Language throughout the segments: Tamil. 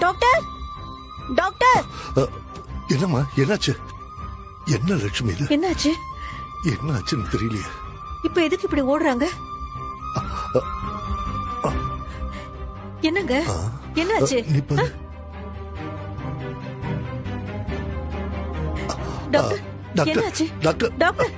Doctor doctor. என்னம்மா என்னாச்சு? என்ன லட்சுமி இது? என்னாச்சு? என்னாச்சுன்னு தெரியலையே. இப்ப எதுக்கு இப்படி ஓடுறாங்க? என்னங்க என்னாச்சு? டாக்டர் என்னாச்சு? டாக்டர் டாக்டர்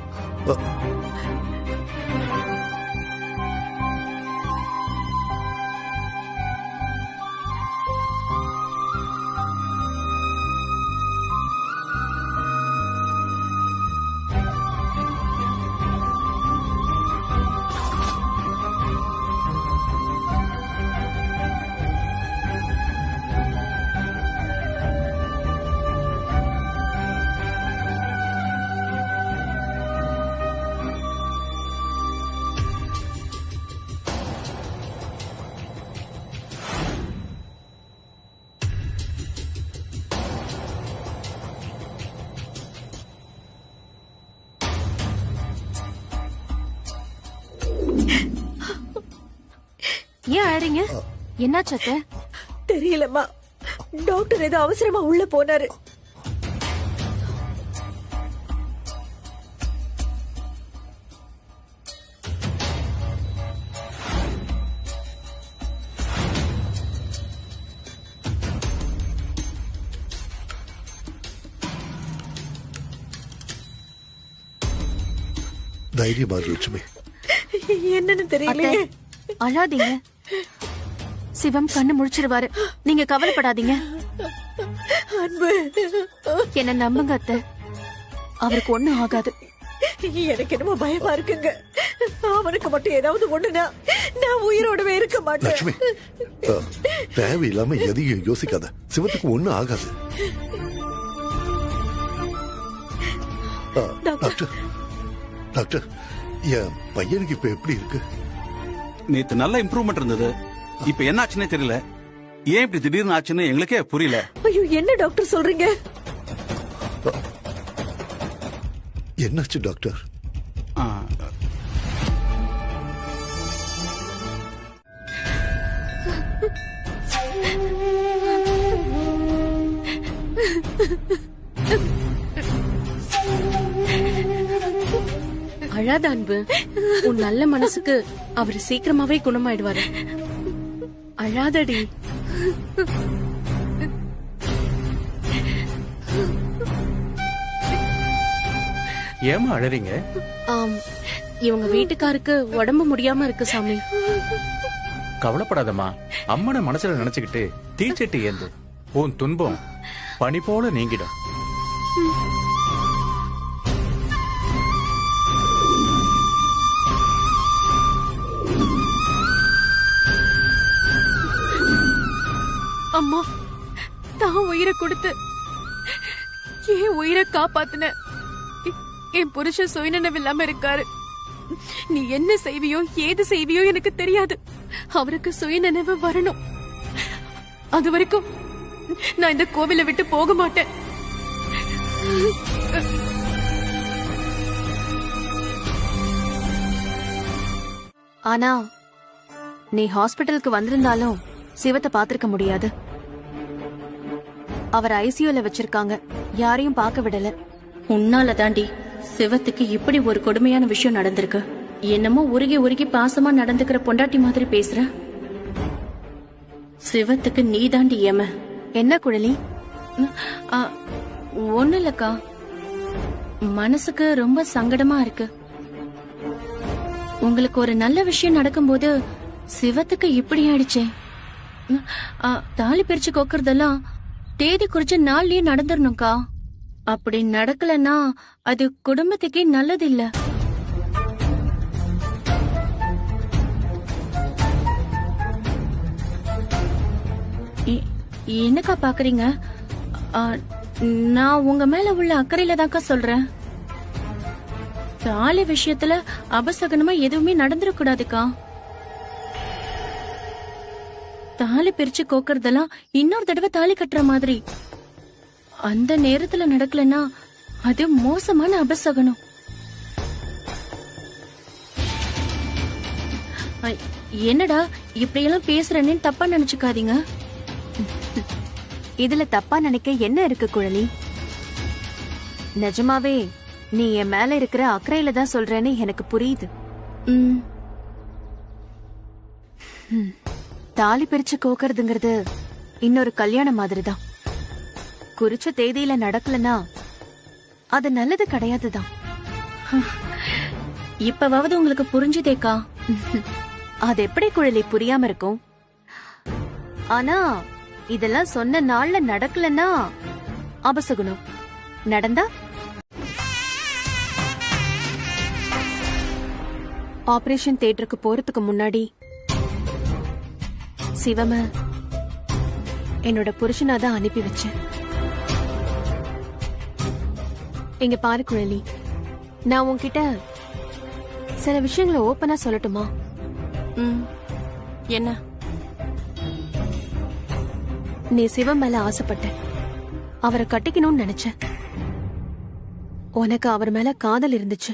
ஏன் அழறீங்க? என்னாச்சு அத்தை? தெரியலம்மா, டாக்டர் ஏதோ அவசரமா உள்ள போனாரு. தைரியமா லட்சுமி. என்னன்னு தெரியலையே. அழாதீங்க, சிவம் கண்ணு முழிச்சிருவாரு, நீங்க கவலைப்படாதீங்க. அன்பு, என்ன நம்புங்க அத்தை, அவருக்கு ஒண்ணும் ஆகாது. எனக்கு என்னமோ பயமா இருக்குங்க. அவனுக்கு மட்டும் ஏதாவது ஒண்ணுனா நான் உயிரோடவே இருக்க மாட்டேன். லட்சுமி, தேவையில்லாம எதையும் யோசிக்காத. சிவத்துக்கு ஒண்ணும் ஆகாது. டாக்டர் டாக்டர், என் பையனுக்கு இப்ப எப்படி இருக்கு? நேத்து நல்ல இம்ப்ரூவ்மெண்ட் இருந்தது. இப்ப என்ன ஆச்சுன்னே தெரியல. ஏன் இப்படி திடீர்னு ஆச்சுன்னு எங்களுக்கே புரியல. ஐயோ, என்ன டாக்டர் சொல்றீங்க? என்னாச்சு டாக்டர்? அழாத அன்பு, உன் நல்ல மனசுக்கு அவர் சீக்கிரமாவே குணமாயிடுவாரு. அழாதடி. ஏமா அழறீங்க? இவங்க வீட்டுக்காருக்கு உடம்பு முடியாம இருக்கு சாமி. கவலைப்படாதம்மா, அம்மனை மனசுல நினைச்சுக்கிட்டு தீச்சட்டி ஏந்து. உன் துன்பம் பனி போல நீங்கிடும். அம்மா, தான் உயிரை கொடுத்து ஏன் உயிரை காப்பாத்துன. என் புருஷன் சுயநினைவு இல்லாம இருக்காரு. நீ என்ன செய்வியோ ஏது செய்வியோ எனக்கு தெரியாது. அவருக்கு சுயநினைவு வரணும். அது வரைக்கும் நான் இந்த கோவிலை விட்டு போக மாட்டேன். ஆனா நீ ஹாஸ்பிட்டலுக்கு வந்திருந்தாலும் சிவத்தை பாத்திருக்க முடியாது. அவர் ஐசியூல வச்சிருக்காங்க, யாரையும் பார்க்க விடல. உன்னால தாண்டி சிவத்துக்கு இப்படி ஒரு கொடுமையான விஷயம் நடந்திருக்கு. என்னமோ உருகி உருகி பாசமா நடந்துக்கிற பொண்டாட்டி மாதிரி பேசுற. சிவத்துக்கு நீ தாண்டி ஏம. என்ன குழலி? ஒண்ணு இல்லக்கா, மனசுக்கு ரொம்ப சங்கடமா இருக்கு. உங்களுக்கு ஒரு நல்ல விஷயம் நடக்கும்போது சிவத்துக்கு இப்படி ஆயிடுச்சே. தாலி பிரிச்சு கொக்குறதெல்லாம் தேதி குறிச்ச நாள்லயே நடந்துடணும்க்கா. அப்படி நடக்கலன்னா அது குடும்பத்துக்கே நல்லது இல்ல. என்னக்கா பாக்குறீங்க? நான் உங்க மேல உள்ள அக்கறையில தான்க்கா சொல்றேன். தாலி விஷயத்துல அபசகனமா எதுவுமே நடந்துடக்கூடாதுக்கா. தாலி பிரிச்சு கோக்கறதெல்லாம் இன்னொரு தடவை தாலி கட்டுற மாதிரி. அந்த நேரத்துல நடக்கலன்னா அது மோசமான அபசகனம். என்னடா இப்படியெல்லாம் பேசுறேன்னு தப்பா நினைச்சுக்காதீங்க. இதுல தப்பா நினைக்க என்ன இருக்கு குழலி? நிஜமாவே நீ என் மேல இருக்கிற அக்கறையில தான் சொல்றேன்னு எனக்கு புரியுது. ம், தாலி பிரிச்சு கோக்கறதுங்கிறது இன்னொரு கல்யாணம் மாதிரிதான். குறிச்ச தேதியில நடக்கலனா அது நல்லது கிடையாதுதான். இப்பவாவது உங்களுக்கு புரிஞ்சுதேக்கா. அது எப்படி குழலி புரியாம இருக்கும்? ஆனா இதெல்லாம் சொன்ன நாள்ல நடக்கலன்னா அபசகுணம், நடந்தா ஆபரேஷன் தியேட்டருக்கு போறதுக்கு முன்னாடி சிவம என்னோட புருஷனாதான் அனுப்பி வச்சேன். இங்க பாரு குழலி, நான் உன்கிட்ட சில விஷயங்களை ஓப்பனா சொல்லட்டுமா? ம், என்ன? நீ சிவம் மேல ஆசைப்பட்ட, அவரை கட்டிக்கணும்னு நினைச்ச. உனக்கு அவர் மேல காதல் இருந்துச்சு.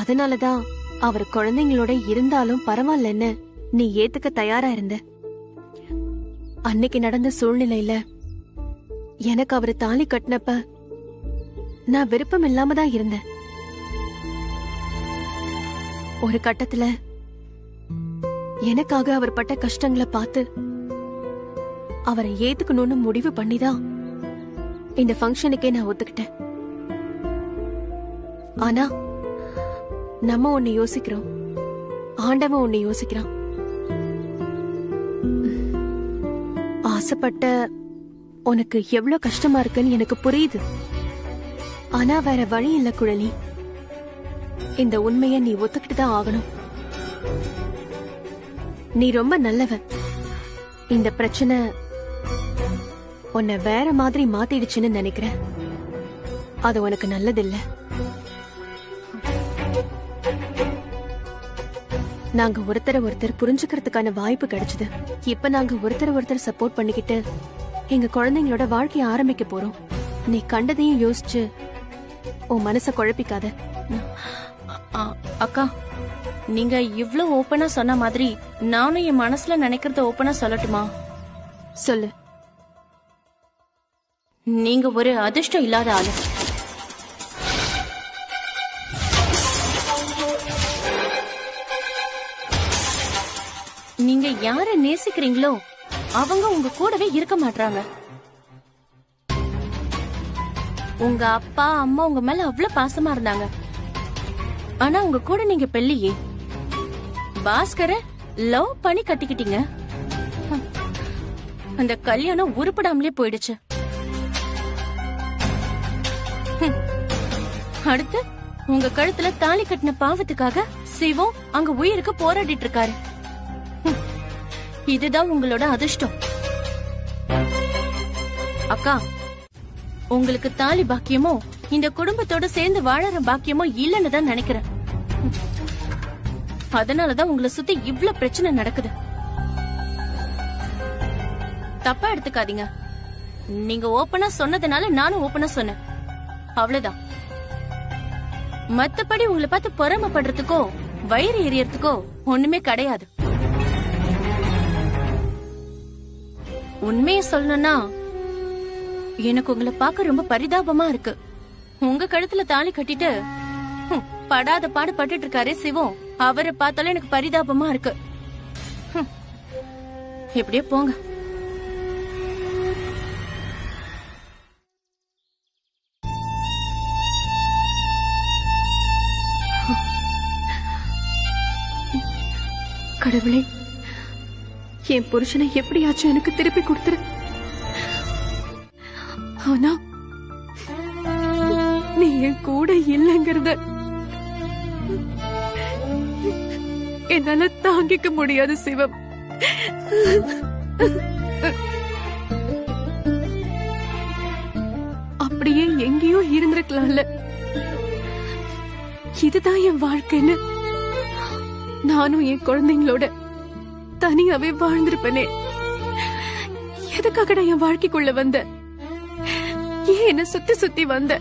அதனாலதான் அவர் குழந்தைங்களோட இருந்தாலும் பரவாயில்லன்னு நீ ஏத்துக்க தயாரா இருந்த. அன்னைக்கு நடந்த சூழ்நிலையில எனக்கு அவரு தாலி கட்டினப்ப நான் விருப்பம் இல்லாம தான் இருந்தேன். ஒரு கட்டத்துல எனக்காக அவர் பட்ட கஷ்டங்களை பார்த்து அவரை ஏத்துக்கணும்னு முடிவு பண்ணிதான் இந்த ஃபங்க்ஷனுக்கே நான் ஒத்துக்கிட்டேன். ஆனா நம்ம ஒண்ணு யோசிக்கிறோம், ஆண்டவன் ஒண்ணு யோசிக்கிறான். ஆசைப்பட்ட உனக்கு எவ்வளவு கஷ்டமா இருக்குன்னு எனக்கு புரியுது. ஆனா வேற வழி இல்ல குழலி. இந்த உண்மைய நீ ஒத்துக்கிட்டு தான் ஆகணும். நீ ரொம்ப நல்லவன். இந்த பிரச்சனை உன்னை வேற மாதிரி மாத்திடுச்சுன்னு நினைக்கிறேன். அது உனக்கு நல்லதில்ல. நாங்க ஒருத்தரை ஒருத்தர் புரிஞ்சுக்கிறதுக்கான வாய்ப்பு கிடைச்சது. இப்ப நாங்க ஒருத்தரை ஒருத்தர் சப்போர்ட் பண்ணிக்கிட்டு எங்க குழந்தைங்களோட வாழ்க்கைய ஆரம்பிக்க போறோம். நீ கண்டதையும் யோசிச்சு உன் மனச குழப்பிக்காத. அக்கா, நீங்க இவ்ளோ ஓப்பனா சொன்ன மாதிரி நானும் என் மனசுல நினைக்கிறத ஓப்பனா சொல்லட்டுமா? சொல்லு. நீங்க ஒரு அதிர்ஷ்டம் இல்லாத ஆளு. நீங்க யார நேசிக்கிறீங்களோ அவங்க உங்க கூடவே இருக்க மாட்டாங்க. உங்க அப்பா அம்மா உங்க மேல அவ்வளவு பாசமா இருந்தாங்க. ஆனா உங்க கூட நீங்க பெல்லியே பாஸ்கர லவ் பண்ணி கட்டிக்கிட்டீங்க. அந்த கல்யாணம் உருப்படாமலே போயிடுச்சு. அடுத்து உங்க கழுத்துல தாலி கட்டின பாவத்துக்காக சிவம் அங்க உயிருக்கு போராடிட்டு இருக்காரு. இதுதான் உங்களோட அதிர்ஷ்டம். அக்கா, உங்களுக்கு தாலி பாக்கியமோ இந்த குடும்பத்தோட சேர்ந்து வாழற பாக்கியமோ இல்லன்னு தான் நினைக்கிறேன். அதனாலதான் உங்களை சுத்தி இவ்ளோ பிரச்சனை நடக்குது. தப்பா எடுத்துக்காதீங்க. நீங்க ஓப்பனா சொன்னதுனால நானும் ஓப்பனா சொன்னேன், அவ்வளவுதான். மத்தபடி உங்களை பார்த்து பொறாமைப்படுறதுக்கோ வயிறு எரியறதுக்கோ ஒண்ணுமே கிடையாது. உண்மையை சொல்லணும்னா எனக்கு உங்களை பார்க்க ரொம்ப பரிதாபமா இருக்கு. உங்க கழுத்துல தாலி கட்டிட்டு படாத பாடு பட்டுட்டு இருக்காரே சிவம், அவரை பார்த்தாலும் எனக்கு பரிதாபமா இருக்கு. எப்படியே போங்க. கடவுளே, என் புருஷனை எப்படியாச்சும் எனக்கு திருப்பி கொடுத்துரு. ஆனா நீ என் கூட இல்லைங்கிறத என்னால தாங்கிக்க முடியாது சிவம். அப்படியே எங்கேயோ இருந்திருக்கலாம்ல. இதுதான் என் வாழ்க்கைன்னு நானும் என் குழந்தைங்களோட தனியாவே வாழ்ந்திருப்பனே. எதுக்காகடா என் வாழ்க்கைக்குள்ள வந்த? ஏன் என்ன சுத்தி சுத்தி வந்த?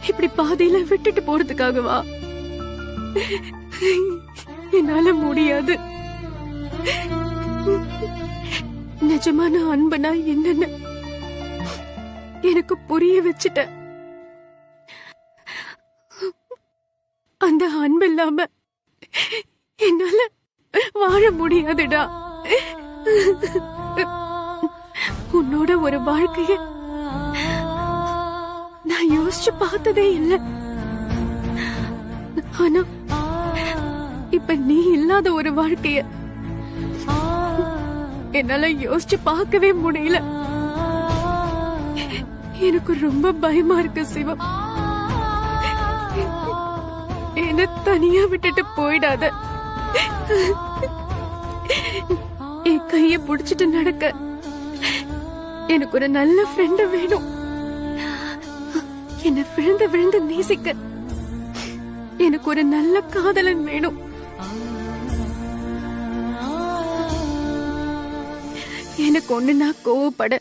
இப்படி பாதையில விட்டுட்டு போறதுக்காகவா? என்னால முடியாது. நிஜமான அன்புனா என்னன்னு எனக்கு புரிய வச்சுட்ட. அந்த அன்பு இல்லாம என்னால வாழ முடியாதுடா. உன்னோட ஒரு வாழ்க்கைய நான் யோசிச்சு பார்த்ததே இல்லை. ஆனா இப்ப நீ இல்லாத ஒரு வாழ்க்கைய என்னால யோசிச்சு பார்க்கவே முடியல. எனக்கு ரொம்ப பயமா இருக்கு சிவம். என்ன தனியா விட்டுட்டு போயிடாத. என் கைய புடிச்சிட்டு நடக்க எனக்கு ஒரு நல்ல ஃப்ரெண்ட் வேணும். என்ன விழுந்து விழுந்து நேசிக்க எனக்கு ஒரு நல்ல காதலன் வேணும். எனக்கு ஒண்ணுனா கோவப்பட,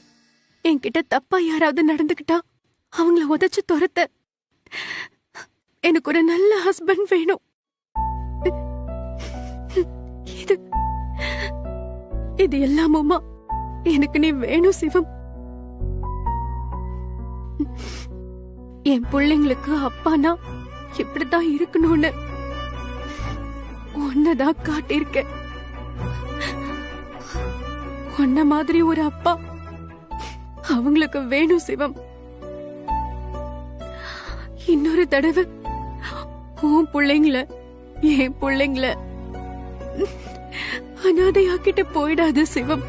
என்கிட்ட தப்பா யாராவது நடந்துகிட்டா அவங்கள உதைச்சு துரத்த எனக்கு ஒரு நல்ல ஹஸ்பண்ட் வேணும். இது எல்லாமுமா எனக்கு நீ வேணும் சிவம். என் பிள்ளைங்களுக்கு அப்பானா இப்படிதான் இருக்கணும்னு உன்னதான் காட்டியிருக்க. உன்ன மாதிரி ஒரு அப்பா அவங்களுக்கு வேணும் சிவம். இன்னொரு தடவை உன் பிள்ளைங்கள என் பிள்ளைங்கள அனாதையாக்கிட்டு போயிடாது சிவம்.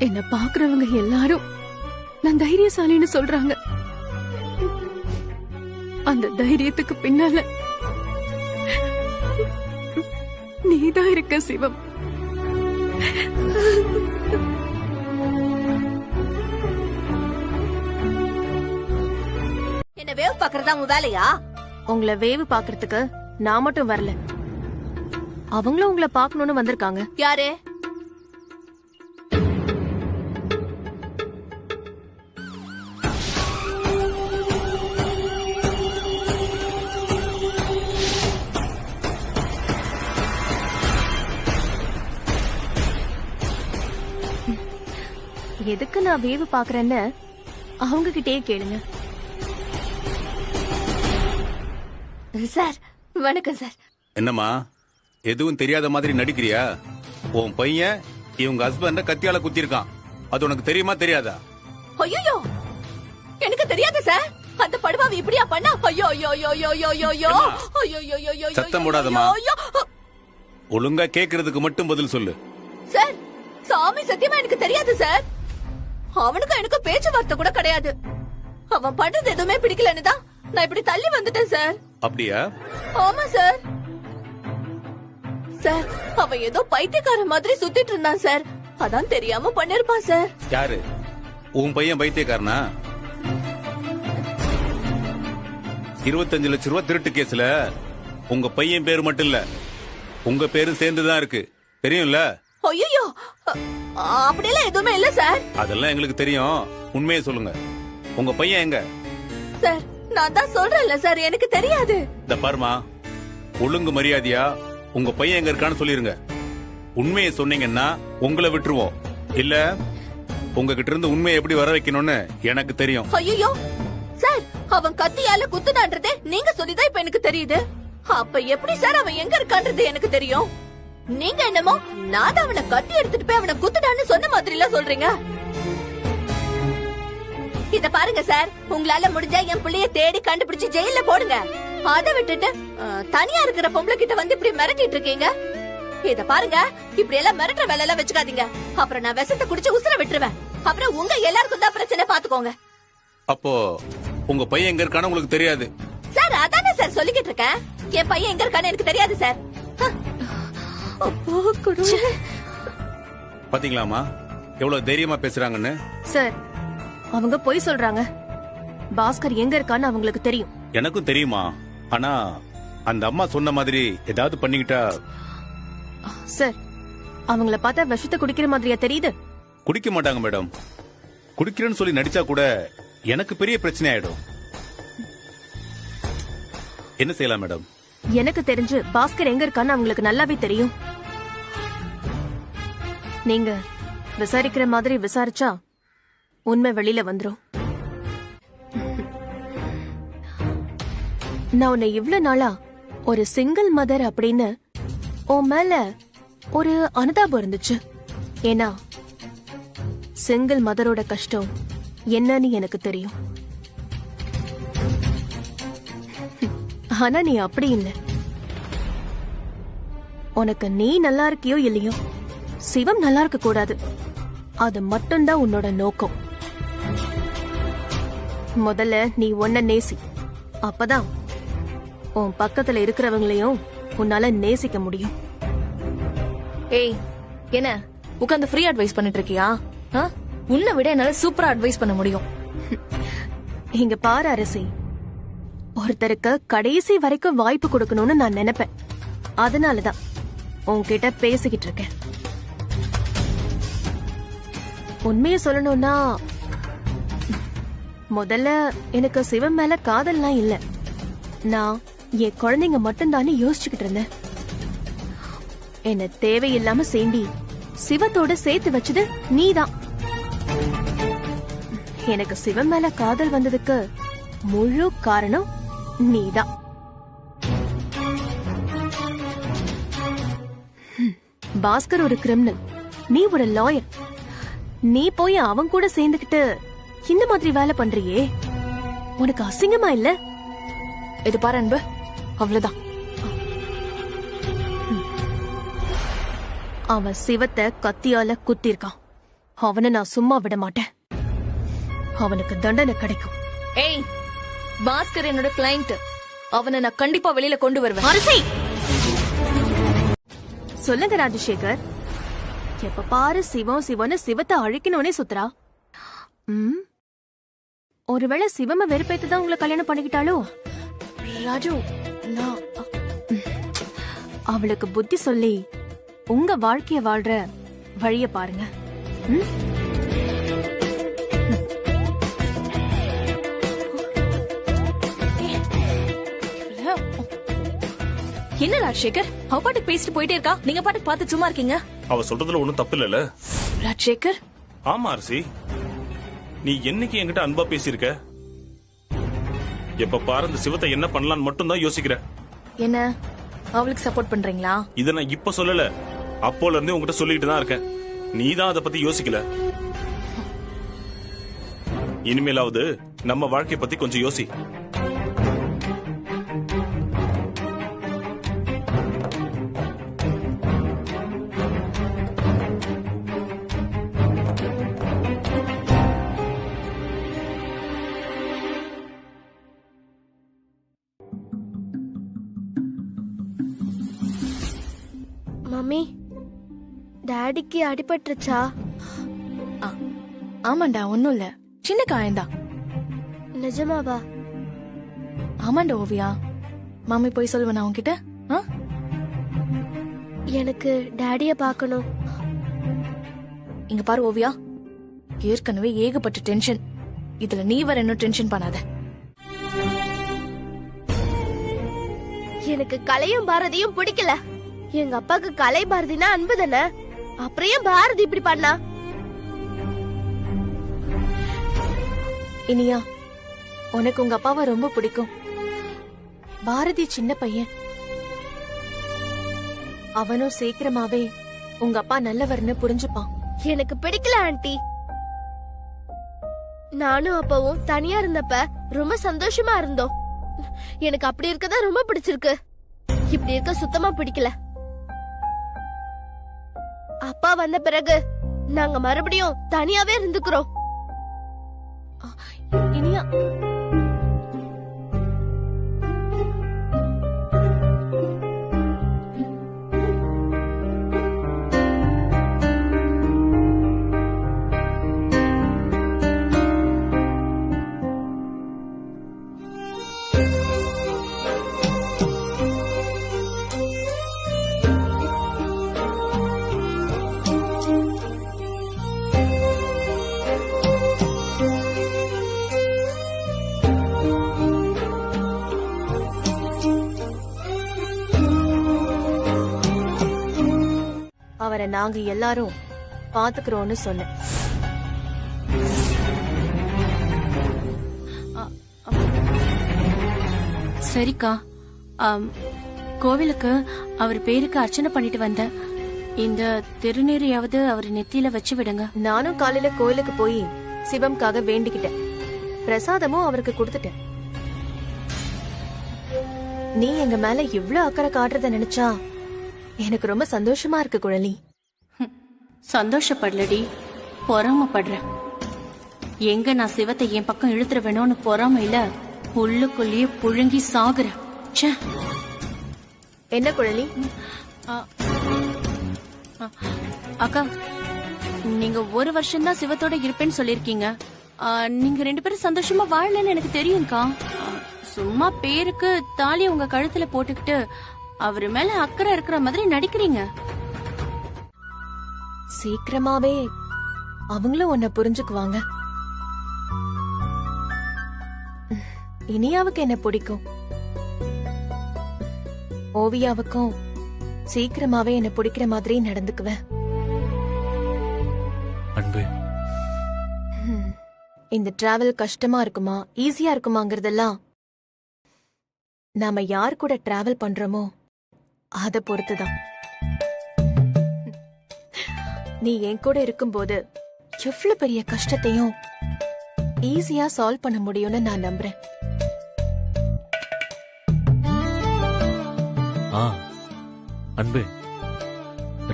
என்ன பாக்குறவங்க எல்லாரும் நான் தைரியசாலின்னு சொல்றாங்க. அந்த தைரியத்துக்கு பின்னால நீதான் இருக்க சிவம். என்ன வேவ் பாக்குறதா உன் வேலையா? உங்களை வேவு பாக்குறதுக்கு நான் மட்டும் வரல, அவங்களும் உங்களை பாக்கணும்னு வந்திருக்காங்க. யாரு? எதுக்கு நான் வேவு பாக்குறேன்னு அவங்க கிட்டே கேளுங்க. சார் வணக்கம் சார். என்னம்மா எதுவும் தெரியாத மாதிரி நடிக்கிறியா? உன் பையன் இவங்க ஹஸ்பண்ட கத்தியால குத்திருக்கான். அது உனக்கு தெரியுமா தெரியாதா? ஐயோ எனக்கு தெரியாது சார். அந்த படுவாவி இப்படியா பண்ணா? ஐயோ ஐயோ ஐயோ ஐயோ ஐயோ ஐயோ ஐயோ ஐயோ ஐயோ. சத்தம் போடாதம்மா. ஒழுங்கா கேக்குறதுக்கு மட்டும் பதில் சொல்லு. சார் சாமி சத்தியமா எனக்கு தெரியாது சார். அவனுக்கு எனக்கு பேச்சுவார்த்தை கூட கிடையாது. அவன் பண்றது எதுவுமே பிடிக்கலன்னு தான் நான் இப்படி தள்ளி வந்துட்டேன் சார். அப்படியா? ஆமா சார். சார் அவன் ஏதோ பைத்தியக்கார மாதிரி சுத்திட்டு இருந்தான் சார். அதான் தெரியாம பண்ணிருப்பான் சார். யாரு? உன் பையன் பைத்தியக்காரனா? 25 லட்சம் ரூபாய் திருட்டு கேஸ்ல உங்க பையன் பேரு மட்டும் இல்ல, உங்க பேரும் சேர்ந்துதான் இருக்கு. தெரியும்ல? ஐயோ அப்படியெல்லாம் எதுவுமே இல்ல சார். அதெல்லாம் எங்களுக்கு தெரியும். உண்மையை சொல்லுங்க. உங்க பையன் எங்க? சார் நான் தான் சொல்றேன்ல சார், எனக்கு தெரியாது. இந்த பாருமா, ஒழுங்கு மரியாதையா உங்க பையன் எங்க இருக்கான்னு சொல்லிருங்க. உண்மையை சொன்னீங்கன்னா உங்களை விட்டுருவோம். இல்ல உங்ககிட்ட இருந்து உண்மையை எப்படி வர வைக்கணும்னு எனக்கு தெரியும். ஐயோ சார், அவன் கத்தியால குத்துனான்றதே நீங்க சொல்லிதான் இப்ப எனக்கு தெரியுது. அப்ப எப்படி சார் அவன் எங்க இருக்கான்றது எனக்கு தெரியும்? நீங்க என்னமோ நான் தான் அவனை கத்தி எடுத்துட்டு போய் அவனை குத்துட்டான்னு சொன்ன மாதிரி எல்லாம் சொல்றீங்க. இத பாருங்க சார், உங்களால முடிஞ்சா என் பிள்ளைய தேடி கண்டுபிடிச்சு ஜெயில போடுங்க. அதை விட்டுட்டு தனியா இருக்கிற பொம்பளை கிட்ட வந்து இப்படி மிரட்டிட்டு இருக்கீங்க. இத பாருங்க, இப்படி எல்லாம் மிரட்டுற வேலை எல்லாம் வச்சுக்காதீங்க. அப்புறம் நான் விஷத்தை குடிச்சு உசுர விட்டுருவேன். அப்புறம் உங்க எல்லாருக்கும் தான் பிரச்சனை, பாத்துக்கோங்க. அப்போ உங்க பையன் எங்க இருக்கான்னு உங்களுக்கு தெரியாது? சார் அதானே சார் சொல்லிக்கிட்டு இருக்கேன். என் பையன் எங்க இருக்கான்னு எனக்கு தெரியாது சார். பாத்தீங்களாமா எவ்வளவு தைரியமா பேசுறாங்கன்னு? சார் அவங்க பொய் சொல்றாங்க. பாஸ்கர் எங்க இருக்கான்னு அவங்களுக்கு தெரியும். எனக்கும் தெரியுமா. ஆனா அந்த அம்மா சொன்ன மாதிரி ஏதாவது பண்ணிக்கிட்டா. சார் அவங்கள பார்த்தா விஷத்தை குடிக்கிற மாதிரியா தெரியுது? குடிக்க மாட்டாங்க மேடம். குடிக்கிறேன்னு சொல்லி நடிச்சா கூட எனக்கு பெரிய பிரச்சனை ஆயிடும். என்ன செய்யலாம் மேடம்? எனக்கு தெரிஞ்சு பாஸ்கர் எங்க இருக்கான்னு அவங்களுக்கு நல்லாவே தெரியும். நீங்க விசாரிக்கிற மாதிரி விசாரிச்சா உண்மை வெளியில வந்துரும். நான் உன்னை இவ்ளோ நாளா ஒரு சிங்கிள் மதர் அப்படின்னு உன் மேல ஒரு அனுதாபம் இருந்துச்சு. ஏன்னா சிங்கிள் மதரோட கஷ்டம் என்னன்னு எனக்கு தெரியும். ஆனா நீ அப்படி இல்லை. உனக்கு நீ நல்லா இருக்கியோ இல்லையோ, சிவம் நல்லா இருக்க கூடாது. அது மட்டும்தான் உன்னோட நோக்கம். முதல்ல நீ உன்னை நேசி. அப்பதான் உன் பக்கத்துல இருக்கிறவங்களையும் உன்னால நேசிக்க முடியும். ஏய், என்ன உட்காந்து ஃப்ரீ அட்வைஸ் பண்ணிட்டு இருக்கியா? உன்னை விட என்னால சூப்பரா அட்வைஸ் பண்ண முடியும். இங்க பாரு அரசி, ஒருத்தருக்கு கடைசி வரைக்கும் வாய்ப்பு கொடுக்கணும்னு நான் நினைப்பேன். அதனாலதான் உன்கிட்ட பேசிக்கிட்டு இருக்கேன். உண்மையை சொல்லணும்னா முதல்ல எனக்கு சிவம் மேல காதல்லாம் இல்ல. நான் என் குழந்தைங்க மட்டும்தானே யோசிச்சுக்கிட்டு இருந்தேன். என்ன தேவையில்லாம சேண்டி சிவத்தோட சேர்த்து வச்சது நீதான். எனக்கு சிவம் மேல காதல் வந்ததுக்கு முழு காரணம் நீதான். பாஸ்கர் ஒரு கிரிமினல், நீ ஒரு லாயர். நீ போய் அவன் கூட சேர்ந்துகிட்டு இந்த மாதிரி வேலை பண்றியே, உனக்கு அசிங்கமா இல்ல? இது பாரு அன்பு, அவ்வளவுதான். அவன் சிவத்தை கத்தியால குத்திருக்கான். அவனை நான் சும்மா விட மாட்டேன். அவனுக்கு தண்டனை கிடைக்கும். ஏய், பாஸ்கர் என்னோட கிளையண்ட். அவனை நான் கண்டிப்பா வெளியில கொண்டு வருவேன். அரசி, சொல்லுங்க ராஜசேகர். எப்ப பாரு சிவம் சிவன்னு சிவத்தை அழிக்கணும்னே சுத்துறா. ஒருவேளை சிவம வெறுப்பேத்துதான் உங்களை கல்யாணம் பண்ணிக்கிட்டாளோ? ராஜு, நான் அவளுக்கு புத்தி சொல்லி உங்க வாழ்க்கைய வாழ்ற வழிய பாருங்க. என்ன ராஜசேகர், அவ பாட்டுக்கு பேசிட்டு போயிட்டே இருக்கா, நீங்க பாட்டுக்கு பார்த்து சும்மா இருக்கீங்க. அவ சொல்றதுல ஒண்ணும் தப்பு இல்லல ராஜசேகர். ஆமா அரசி, நீ என்னைக்கு என்கிட்ட அன்பா பேசியிருக்க? எப்ப பாரு இந்த சிவத்தை என்ன பண்ணலான்னு மட்டும் தான் யோசிக்கிற. என்ன அவளுக்கு சப்போர்ட் பண்றீங்களா? இத நான் இப்ப சொல்லல, அப்போல இருந்தே உங்ககிட்ட சொல்லிட்டு தான் இருக்கேன். நீ தான் அதை பத்தி யோசிக்கல. இனிமேலாவது நம்ம வாழ்க்கைய பத்தி கொஞ்சம் யோசி. மம்மி, டாடிக்கு அடிபட்டுருச்சா? ஆமாண்டா, ஒண்ணும் இல்ல, சின்ன காயம்தான். நிஜமாவா? ஆமாண்டா ஓவியா, மாமி போய் சொல்லுவேன் உன்கிட்ட. எனக்கு டாடிய பார்க்கணும். இங்க பாரு ஓவியா, ஏற்கனவே ஏகப்பட்ட டென்ஷன், இதுல நீ வர இன்னும் டென்ஷன் பண்ணாத. எனக்கு கலையும் பாரதியும் பிடிக்கல. எங்க அப்பாக்கு கலை பாரதினா அன்பு தானே, அப்புறம் ஏன் பாரதி இப்படி பண்ணா? இனியா, உனக்கு உங்க அப்பாவை ரொம்ப பிடிக்கும். பாரதி சின்ன பையன், அவனும் சீக்கிரமாவே உங்க அப்பா நல்லவர்னு புரிஞ்சுப்பான். எனக்கு பிடிக்கல ஆண்டி. நானும் அப்பாவும் தனியா இருந்தப்ப ரொம்ப சந்தோஷமா இருந்தோம். எனக்கு அப்படி இருக்கதான் ரொம்ப பிடிச்சிருக்கு. இப்படி இருக்க சுத்தமா பிடிக்கல. அப்பா வந்த பிறகு நாங்க மறுபடியும் தனியாவே இருந்துக்கிறோம். இனியா, நாங்க எல்லாரும் பாத்துக்கிறோம்னு சொன்னேன். சரிக்கா. கோவிலுக்கு அவர் பேருக்கு அர்ச்சனை பண்ணிட்டு வந்தேன். இந்த திருநீரையாவது அவர் நெத்தியில வச்சு விடுங்க. நானும் காலையில கோயிலுக்கு போய் சிவம்காக வேண்டிக்கிட்டேன். பிரசாதமும் அவருக்கு கொடுத்துட்டேன். நீ எங்க மேல இவ்ளோ அக்கறை காட்டுறத நினைச்சா எனக்கு ரொம்ப சந்தோஷமா இருக்கு குழலி. சந்தோஷப்படலடி, பொறாமப்படுறேன். எங்க நான் சிவத்தை என் பக்கம் இழுத்துற வேணும்னு பொறாமையில உள்ளுக்குள்ளேயே புழுங்கி சாகுறேன். ச்சே. என்ன குழலி? அக்கா, நீங்க 1 வருஷம்தான் சிவத்தோட இருப்பேன்னு சொல்லிருக்கீங்க. நீங்க 2 பேரும் சந்தோஷமா வாழலன்னு எனக்கு தெரியும்க்கா. சும்மா பேருக்கு தாலிய உங்க கழுத்துல போட்டுக்கிட்டு அவரு மேல அக்கறை இருக்கிற மாதிரி நடிக்கிறீங்க. சீக்கிரமாவே அவங்களும் உன்னை புரிஞ்சுக்குவாங்க. இனியாவுக்கு என்ன பிடிக்கும், ஓவியாவுக்கும் சீக்கிரமாவே என்ன பிடிக்கிற மாதிரி நடந்துக்குவேன். அன்பு, இந்த டிராவல் கஷ்டமா இருக்குமா ஈஸியா இருக்குமாங்கிறதெல்லாம் நாம யார் கூட டிராவல் பண்றோமோ அத பொறுத்துதான். நீ என் கூட இருக்கும்போது எவ்வளவு பெரிய கஷ்டத்தையும் ஈஸியா சால்வ் பண்ண முடியும்னு நான் நம்புறேன். அன்பு,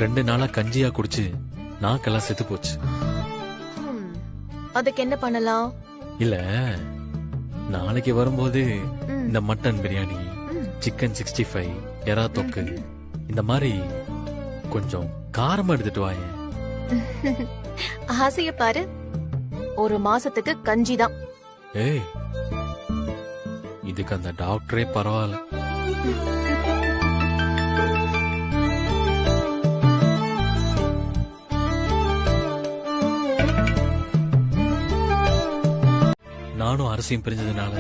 2 நாளா கஞ்சியா குடிச்சு நாக்கெல்லாம் செத்து போச்சு. அதுக்கு என்ன பண்ணலாம்? இல்ல, நாளைக்கு வரும்போது இந்த மட்டன் பிரியாணி, சிக்கன் 65, எறா தொக்கு, இந்த மாதிரி கொஞ்சம் காரமா எடுத்துட்டு வாங்க. ஆசைய பாரு, 1 மாசத்துக்கு கஞ்சிதான். ஏய், இதுக்கு அந்த டாக்டரே பரவாயில்ல. நானும் அரசியும் பிரிஞ்சதுனால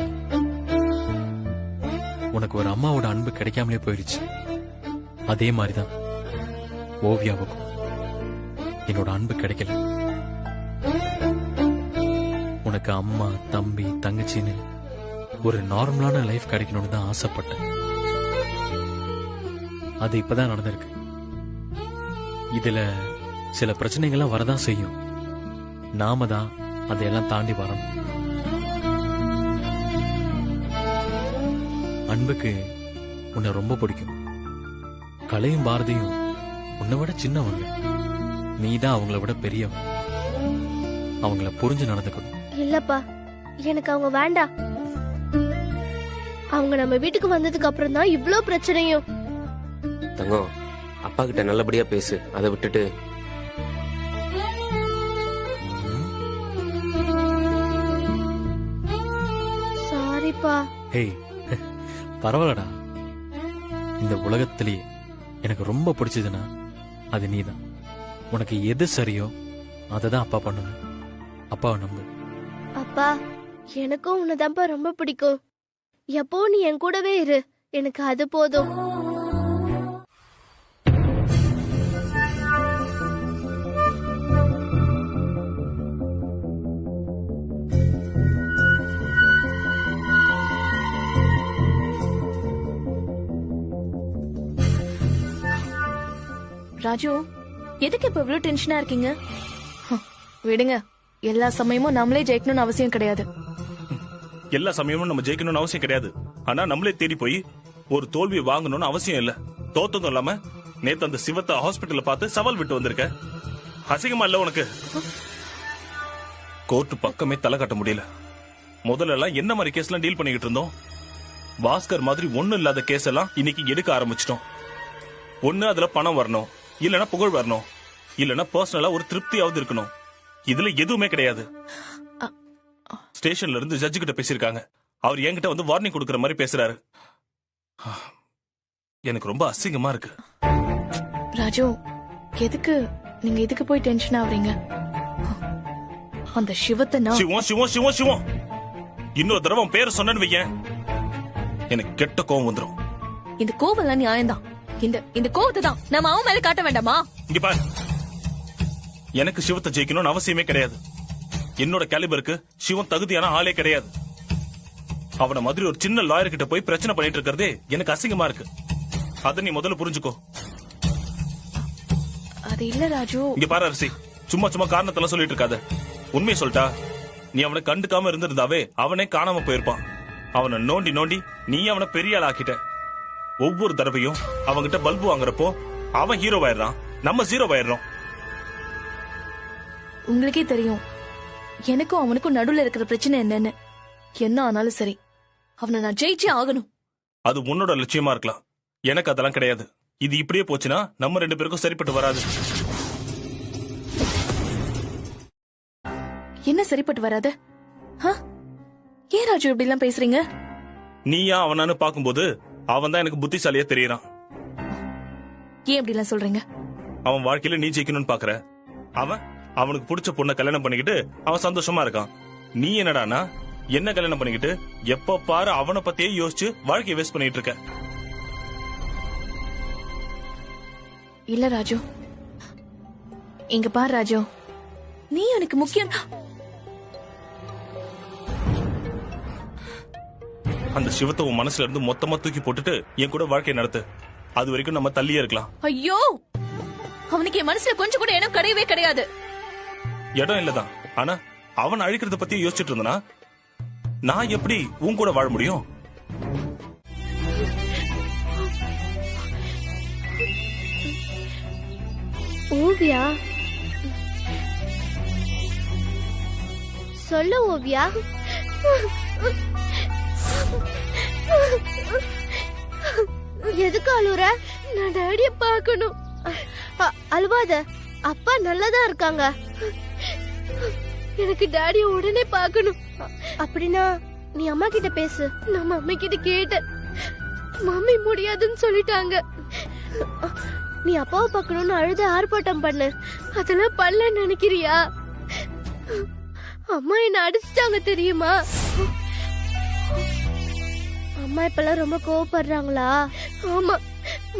உனக்கு ஒரு அம்மாவோட அன்பு கிடைக்காமலே போயிருச்சு. அதே மாதிரிதான் ஓவியாவுக்கும் என்னோட அன்பு கிடைக்கல. உனக்கு அம்மா, தம்பி, தங்கச்சின்னு ஒரு நார்மலான லைஃப் கிடைக்கணும்னு தான் ஆசைப்பட்டேன். அது இப்பதான் நடந்திருக்கு. இதுல சில பிரச்சனைகள்லாம் வரதான் செய்யும். நாம தான் அதையெல்லாம் தாண்டி வரணும். அன்புக்கு உன்னை ரொம்ப பிடிக்கும். கலையும் பாரதியும் உன்னை விட சின்னவங்க. நீதான் அவங்கள விட பெரியவங்க. அவங்கள புரிஞ்சு நடந்துக்கணும். இல்லப்பா, எனக்கு அவங்க வேண்டாம். அவங்க நம்ம வீட்டுக்கு வந்ததுக்கு அப்புறம் தான் இவ்ளோ பிரச்சனையும். தங்கம், அப்பா கிட்ட நல்லபடியா பேசு. அதை விட்டுட்டு சாரிப்பா. ஹேய், பரவாயில்லடா. இந்த உலகத்திலேயே எனக்கு ரொம்ப பிடிச்சதுன்னா அது நீதான். உனக்கு எது சரியோ அதை தான் அப்பா பண்ணுவேன். அப்பாவை நம்பு. அப்பா, எனக்கும் உன்னதான்ப்பா ரொம்ப பிடிக்கும். எப்போ நீ என் கூடவே இரு, எனக்கு அது போதும். ராஜு, எதுக்கு இப்ப இவ்வளவு டென்ஷனா இருக்கீங்க? விடுங்க, எல்லா சமயமும் நம்மளே ஜெயிக்கணும்னு அவசியம் கிடையாது. எல்லா சமயமும் நம்ம ஜெயிக்கணும்னு அவசியம் கிடையாது. ஆனா நம்மளே தேடி போய் ஒரு தோல்வி வாங்கணும்னு அவசியம் இல்ல. தோத்ததும் இல்லாம நேத்து அந்த சிவத்தை ஹாஸ்பிட்டல்ல பார்த்து சவால் விட்டு வந்திருக்க. அசிங்கமா இல்ல உனக்கு? கோர்ட்டு பக்கமே தலை காட்ட முடியல. முதல்ல எல்லாம் என்ன மாதிரி கேஸ் எல்லாம் டீல் பண்ணிக்கிட்டு இருந்தோம். பாஸ்கர் மாதிரி ஒண்ணும் இல்லாத கேஸ் எல்லாம் இன்னைக்கு எடுக்க ஆரம்பிச்சிட்டோம். ஒண்ணு அதுல பணம் வரணும், இல்லனா புகழ் வரணும், இல்லனா பர்சனலா ஒரு திருப்தியாவது இருக்கணும். இதுல எதுவுமே கிடையாது. ஸ்டேஷன்ல இருந்து ஜட்ஜு கிட்ட பேசிருக்காங்க. அவர் என்கிட்ட வந்து வார்னிங் கொடுக்கற மாதிரி பேசுறாரு. எனக்கு ரொம்ப அசிங்கமா இருக்கு. ராஜு, எதுக்கு நீங்க இதுக்கு போய் டென்ஷன் ஆவறீங்க? அந்த சிவத்தை நான் சிவம் சிவம் சிவம் சிவம் இன்னொரு தடவை பேர் சொன்னேன்னு வையேன், எனக்கு கெட்ட கோவம் வந்துரும். இந்த கோவம்லாம் நியாயம்தான். இந்த கோவத்தை தான் நம்ம அவன் மேல காட்ட வேண்டாமா? இங்க பாரு, எனக்கு சிவத்தை ஜெயிக்கணும்னு அவசியமே கிடையாது. என்னோட கேலிபருக்கு சிவன் தகுதியான ஆளே கிடையாது. அவன மாதிரி ஒரு சின்ன லாயர் கிட்ட போய் பிரச்சனை பண்ணிட்டு இருக்கிறதே எனக்கு அசிங்கமா இருக்கு. அத நீ முதல்ல புரிஞ்சுக்கோ. அது இல்ல ராஜு. இங்க பாரு அரசி, சும்மா சும்மா காரணத்தெல்லாம் சொல்லிட்டு இருக்காத. உண்மையை சொல்லிட்டா நீ அவனை கண்டுக்காம இருந்திருந்தாவே அவனே காணாம போயிருப்பான். அவனை நோண்டி நோண்டி நீ அவனை பெரிய ஆள் ஆக்கிட்ட. ஒவ்வொரு தடவையும் அவன்கிட்ட பல்பு வாங்குறப்போ அவன் ஹீரோவாயிடுறான், நம்ம ஜீரோவாயிடுறோம். உங்களுக்கே தெரியும் எனக்கும் அவனுக்கும் நடுவுல இருக்கிற பிரச்சனை என்னன்னு. என்ன ஆனாலும் சரி அவனை நான் ஜெயிச்சே ஆகணும். அது உன்னோட லட்சியமா இருக்கலாம், எனக்கு அதெல்லாம் கிடையாது. இது இப்படியே போச்சுன்னா நம்ம 2 பேருக்கும் சரிப்பட்டு வராது. என்ன சரிப்பட்டு வராது? ஏன் ராஜு இப்படி எல்லாம் பேசுறீங்க? நீயா அவனான்னு பாக்கும்போது அவன் தான் எனக்கு புத்திசாலியா தெரியறான். ஏன் இப்படி எல்லாம் சொல்றீங்க? அவன் வாழ்க்கையில நீ ஜெயிக்கணும்னு பாக்குற. அவனுக்கு பிடிச்ச பொண்ணை கல்யாணம் பண்ணிக்கிட்டு அவன் சந்தோஷமா இருக்கான். நீ என்னடானா என்ன கல்யாணம் பண்ணிக்கிட்டு எப்ப பாரு அவனை பத்தியே யோசிச்சு வாழ்க்கையை வேஸ்ட் பண்ணிட்டு இருக்க. இல்ல ராஜு, இங்க பாரு ராஜு, நீ எனக்கு முக்கியம். அந்த சிவத்தை உன் மனசுல இருந்து மொத்தமா தூக்கி போட்டுட்டு என் கூட வாழ்க்கையை நடத்து. அது வரைக்கும் நம்ம தள்ளியே இருக்கலாம். ஐயோ, அவனுக்கு என் மனசுல கொஞ்சம் கூட இடம் கிடையவே கிடையாது. இடம் இல்லதான், ஆனா அவன் அழிக்கிறத பத்தி யோசிச்சுட்டு இருந்தானா நான் எப்படி உன் கூட வாழ முடியும்? ஓவியா, சொல்லு ஓவியா. எதுக்கு அழுற? நான் டாடிய பார்க்கணும். அழுவாத, அப்பா நல்லதா இருக்காங்க. எனக்கு டாடிய உடனே பார்க்கணும். அப்படின்னா நீ அம்மா கிட்ட பேசு. நான் மம்மி கிட்ட கேட்டேன், மம்மி முடியாதுன்னு சொல்லிட்டாங்க. நீ அப்பாவை பார்க்கணும்னு அழுத ஆர்ப்பாட்டம் பண்ணு. அதெல்லாம் பண்ணலன்னு நினைக்கிறியா? அம்மா என்ன அடிச்சிட்டாங்க தெரியுமா? அம்மா இப்பெல்லாம் ரொம்ப கோவப்படுறாங்களா? ஆமா,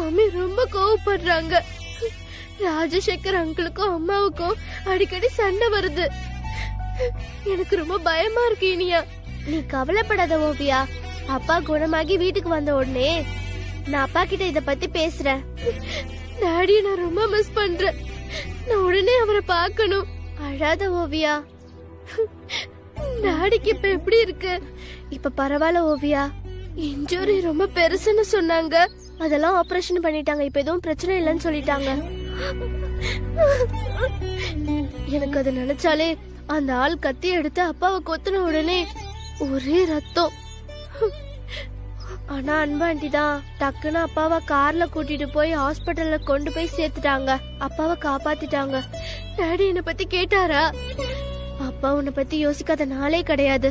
மம்மி ரொம்ப கோவப்படுறாங்க. ராஜசேகர் அங்கிளுக்கும் அம்மாவுக்கும் அடிக்கடி சண்டை வருது. எனக்கு ரொம்ப பயமா இருக்கு இனியா. நீ கவலைப்படாத ஓவியா. அப்பா குணமாகி வீட்டுக்கு வந்த உடனே நான் அப்பா கிட்ட இத பத்தி பேசுறேன். டாடிய நான் ரொம்ப மிஸ் பண்றேன். நான் உடனே அவரை பார்க்கணும். அழாத ஓவியா. டாடிக்கு இப்ப எப்படி இருக்கு? இப்ப பரவாயில்ல ஓவியா. இன்ஜுரி ரொம்ப பெருசுன்னு சொன்னாங்க. அதெல்லாம் ஆபரேஷன் பண்ணிட்டாங்க. இப்ப எதுவும் பிரச்சனை இல்லைன்னு சொல்லிட்டாங்க. எனக்கு அது நினைச்சாலே அந்த ஆள் கத்தி எடுத்து அப்பாவை கொத்துன உடனே ஒரே ரத்தம். ஆனா அன்பாண்டி தான் டக்குன்னு அப்பாவை கார்ல கூட்டிட்டு போய் ஹாஸ்பிட்டல்ல கொண்டு போய் சேர்த்துட்டாங்க. அப்பாவை காப்பாத்திட்டாங்க. டாடி என்ன பத்தி கேட்டாரா? அப்பா உன்னை பத்தி யோசிக்காத நாளே கிடையாது.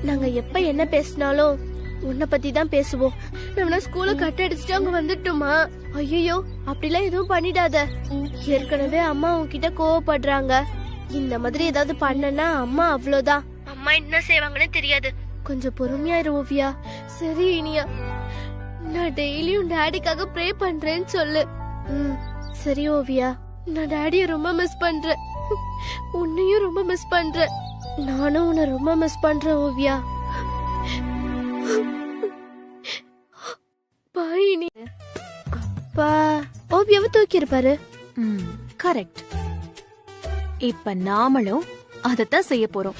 நாங்க எப்ப என்ன பேசினாலும் உன்னை பத்தி தான் பேசுவோம். நம்ம ஸ்கூல கட் அடிச்சுட்டு அங்க வந்துட்டோமா? ஐயோ, அப்படிலாம் எதுவும் பண்ணிடாத. ஏற்கனவே அம்மா உன்கிட்ட கோவப்படுறாங்க. இந்த மாதிரி ஏதாவது பண்ணனா அம்மா அவ்வளவுதான். அம்மா என்ன செய்வாங்கன்னு தெரியாது. கொஞ்சம் பொறுமையா இரு ஓவியா. சரி இனியா, நான் டெய்லியும் டாடிக்காக ப்ரே பண்றேன்னு சொல்லு. சரி ஓவியா. நான் டாடிய ரொம்ப மிஸ் பண்றேன். உன்னையும் ரொம்ப மிஸ் பண்றேன். நானும் உன்னை ரொம்ப மிஸ் பண்றேன் ஓவியா. பாய் நீ. அப்பா ஓவியாவை தூக்கி இருப்பாரு. கரெக்ட். இப்ப நாமளும் அதத்தான் செய்ய போறோம்.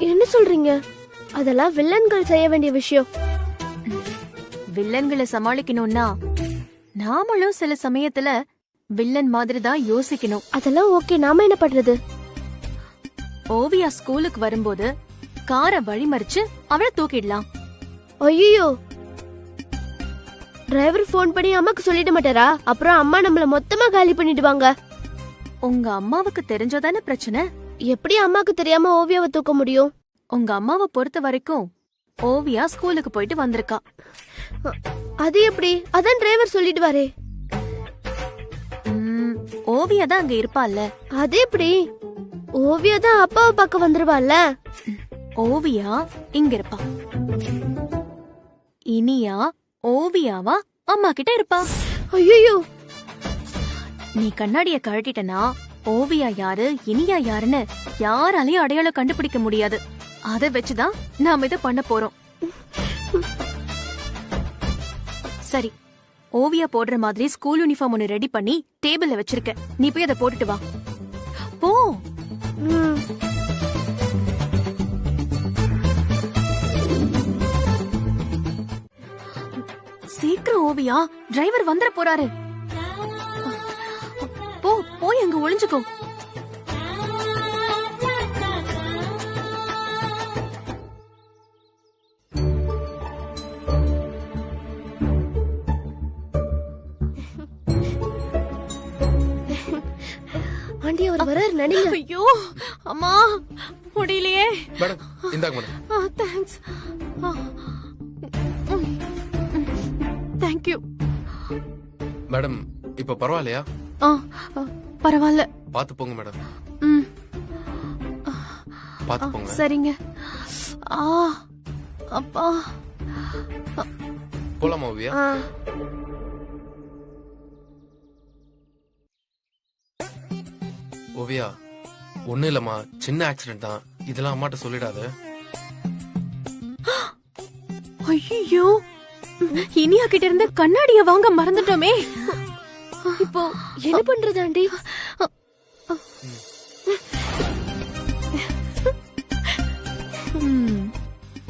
என்ன சொல்றீங்க? அதெல்லாம் வில்லன்கள் செய்ய வேண்டிய விஷயம். வில்லன்களை சமாளிக்கணும்னா நாமளும் சில சமயத்துல வில்லன் மாதிரி தான் யோசிக்கணும். அதெல்லாம் ஓகே. நாம என்ன பண்றது? ஓவியா ஸ்கூலுக்கு வரும்போது காரை வழிமறிச்சு அவளை தூக்கிடலாம். ஐயோ, டிரைவர் போன் பண்ணி அம்மாக்கு சொல்லிட மாட்டாரா? அப்புறம் அம்மா நம்மள மொத்தமா காலி பண்ணிடுவாங்க. உங்க அம்மாவுக்கு தெரிஞ்சதானே பிரச்சனை. எப்படி அம்மாக்கு தெரியாம ஓவியாவை தூக்க முடியும்? உங்க அம்மாவை பொறுத்த வரைக்கும் ஓவியா ஸ்கூலுக்கு போயிட்டு வந்திருக்கா. அது எப்படி? அதான் டிரைவர் சொல்லிடுவாரே. ஓவியா தான் அங்க இருப்பாள்ல. அது எப்படி? ஓவியா தான் அப்பாவை பார்க்க வந்துருவாள்ல. ஓவியா இங்க இருப்பா. இனியா ஓவியாவா அம்மா கிட்ட இருப்பா. ஐயோ, நீ கண்ணாடிய கழட்டிட்டனா ஓவியா யாரு இனியா யாருன்னு யாராலையும் அடையாளம் கண்டுபிடிக்க முடியாது. அத வச்சுதான் நாம இத பண்ண போறோம். சரி, ஓவியா போடுற மாதிரி ஸ்கூல் யூனிஃபார்ம் ஒன்னு ரெடி பண்ணி டேபிள்ல வச்சிருக்க. நீ போய் அதை போட்டுட்டு வா. போ. சீக்கிரம் ஓவியா, டிரைவர் வந்துட போறாரு. போ, போய் அங்க ஒளிஞ்சுக்கோ. ஆண்டி அவர் வராரு, நடிங்க. ஐயோ அம்மா, முடியலையே. மேடம் இந்தாங்க மேடம். தேங்க்ஸ். தேங்க்யூ மேடம் இப்ப பரவாயில்லையா? பரவாயில்ல. பாத்து போங்க மேடம். பாத்து போங்க. சரிங்க. அப்பா போலாமா ஓவியா? ஓவியா ஒண்ணு இல்லம்மா, சின்ன ஆக்சிடென்ட் தான். இதெல்லாம் அம்மாட்ட சொல்லிடாத. ஐயோ, இனியா கிட்ட இருந்து கண்ணாடிய வாங்க மறந்துட்டோமே. இப்போ என்ன பண்றது ஆண்டி?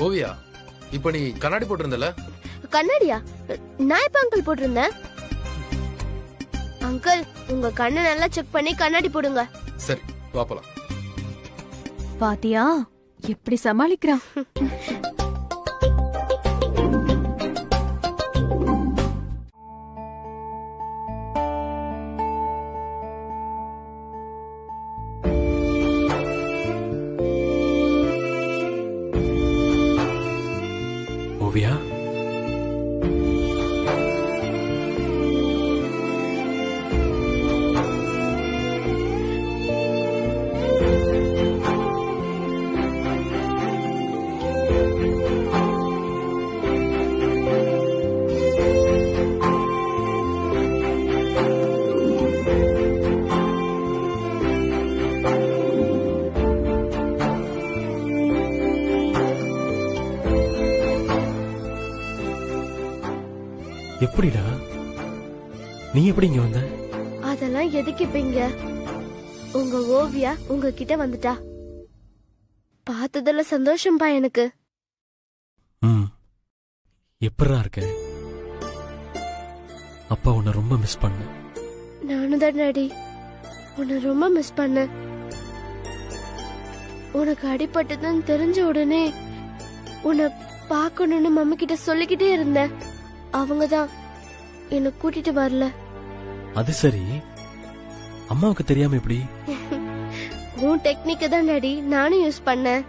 ஓவியா இப்ப நீ கண்ணாடி போட்டிருந்தல? கண்ணாடியா? நான் எப்ப அங்கிள் போட்டிருந்தேன்? அங்கிள், உங்க கண்ணை நல்லா செக் பண்ணி கண்ணாடி போடுங்க. சரி வா போலாம். பாத்தியா எப்படி சமாளிக்கிறான்? ஓவியா, எப்படிடா நீ எப்படி இங்க வந்த? அதெல்லாம் எதுக்கு இப்பீங்க? உங்க ஓவியா உங்ககிட்ட வந்துட்டா. பார்த்ததுல சந்தோஷம்பா எனக்கு. எப்படா இருக்க? அப்பா உன்னை ரொம்ப மிஸ் பண்ண. நானும் தான் டாடி, உன்னை ரொம்ப மிஸ் பண்ண. உனக்கு அடிபட்டதுன்னு தெரிஞ்ச உடனே உன்னை பார்க்கணும்னு மம்மி கிட்ட சொல்லிக்கிட்டே இருந்தேன். அவங்கதான் என்ன கூட்டிட்டு வரல. அது சரி, அம்மாவுக்கு தெரியாம எப்படி? உன் டெக்னிக் தான் டாடி நானும் யூஸ் பண்ணேன்.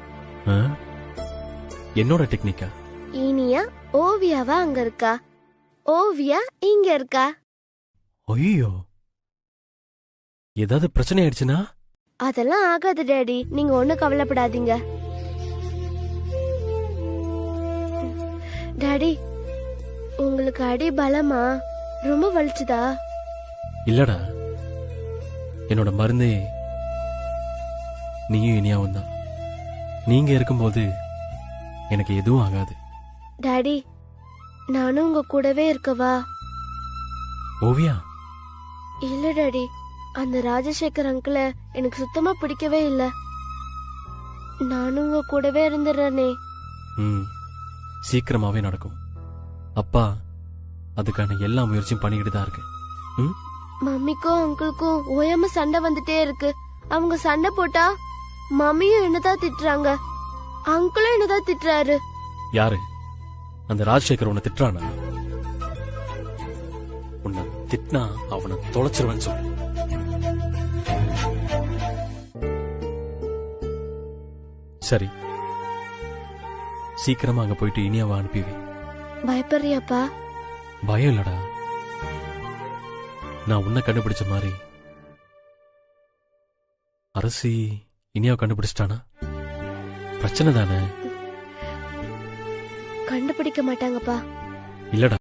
என்னோட டெக்னிக்கா? இனியா ஓவியாவா அங்க இருக்கா, ஓவியா இங்க இருக்கா. ஐயோ, ஏதாவது பிரச்சனை ஆயிடுச்சுன்னா? அதெல்லாம் ஆகாது டாடி, நீங்க ஒண்ணு கவலைப்படாதீங்க. டாடி, உங்களுக்கு அடி பலமா? ரொம்ப வலிச்சுதா? இல்லடா, என்னோட மருந்தே நீயும் இனியாவும் தான். நீங்க இருக்கும்போது எனக்கு எதுவும் ஆகாது. டாடி, நானும் உங்க கூடவே இருக்கவா? ஓவியா, இல்ல டாடி, அந்த ராஜசேகர் அங்கிள எனக்கு சுத்தமா பிடிக்கவே இல்ல. நானும் உங்க கூடவே இருந்துடுறேனே. சீக்கிரமாவே நடக்கும். அப்பா அதுக்கான எல்லா முயற்சியும் பண்ணிக்கிட்டு தான் இருக்கு. மம்மிக்கும் அங்கிளுக்கும் ஓயாம சண்டை வந்துட்டே இருக்கு. அவங்க சண்டை போட்டா மம்மியும் என்னதான் திட்டுறாங்க, அங்கிளும் என்னதான் திட்டுறாரு. யாரு? அந்த ராஜசேகர் உன்னை திட்டுறானா? உன்னை திட்டினா அவனை தொலைச்சிருவன்னு சொல்லு. சரி, சீக்கிரமா அங்க போயிட்டு இனியாவை அனுப்பிவி. பயப்படுறியாப்பா? பயம் இல்லடா, நான் உன்னை கண்டுபிடிச்ச மாதிரி அரசி இனியாவை கண்டுபிடிச்சிட்டானா பிரச்சனை தானே? கண்டுபிடிக்க மாட்டாங்கப்பா. இல்லடா,